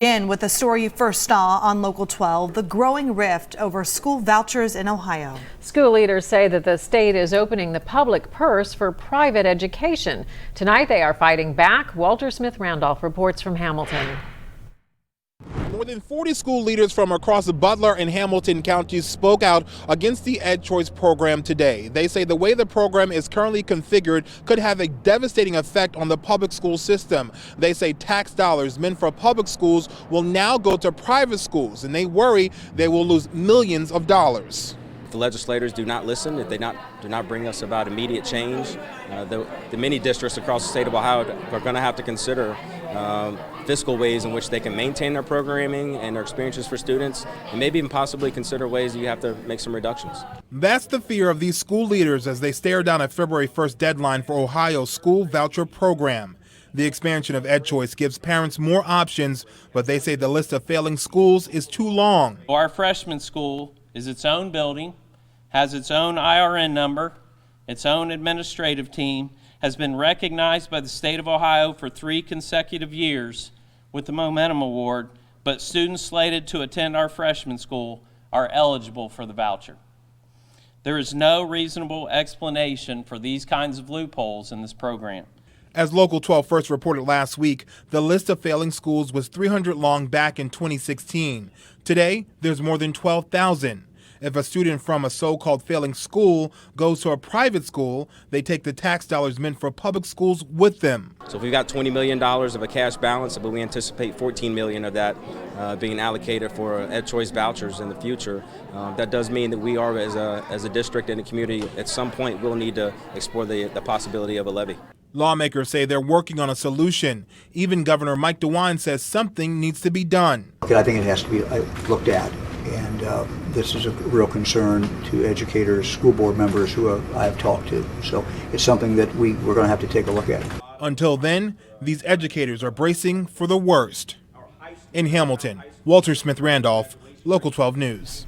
In with the story you first saw on Local 12, the growing rift over school vouchers in Ohio. School leaders say that the state is opening the public purse for private education. Tonight they are fighting back. Walter Smith-Randolph reports from Hamilton. More than 40 school leaders from across Butler and Hamilton counties spoke out against the EdChoice program today. They say the way the program is currently configured could have a devastating effect on the public school system. They say tax dollars meant for public schools will now go to private schools, and they worry they will lose millions of dollars. If the legislators do not listen, if they do not bring us about immediate change, the many districts across the state of Ohio are going to have to consider fiscal ways in which they can maintain their programming and their experiences for students, and maybe even possibly consider ways that you have to make some reductions. That's the fear of these school leaders as they stare down a February 1st deadline for Ohio's school voucher program. The expansion of EdChoice gives parents more options, but they say the list of failing schools is too long. Our freshman school is its own building, has its own IRN number, its own administrative team, has been recognized by the state of Ohio for 3 consecutive years with the Momentum Award, but students slated to attend our freshman school are eligible for the voucher. There is no reasonable explanation for these kinds of loopholes in this program. As Local 12 first reported last week, the list of failing schools was 300 long back in 2016. Today, there's more than 12,000. If a student from a so-called failing school goes to a private school, they take the tax dollars meant for public schools with them. So if we've got $20 million of a cash balance, but we anticipate $14 million of that being allocated for EdChoice vouchers in the future, that does mean that we are, as a district and a community, at some point will need to explore the possibility of a levy. Lawmakers say they're working on a solution. Even Governor Mike DeWine says something needs to be done. I think it has to be looked at, and this is a real concern to educators, school board members who I have talked to. So it's something that we're going to have to take a look at. Until then, these educators are bracing for the worst. In Hamilton, Walter Smith-Randolph, Local 12 News.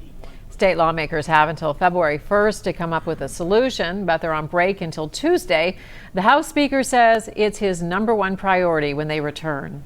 State lawmakers have until February 1st to come up with a solution, but they're on break until Tuesday. The House Speaker says it's his #1 priority when they return.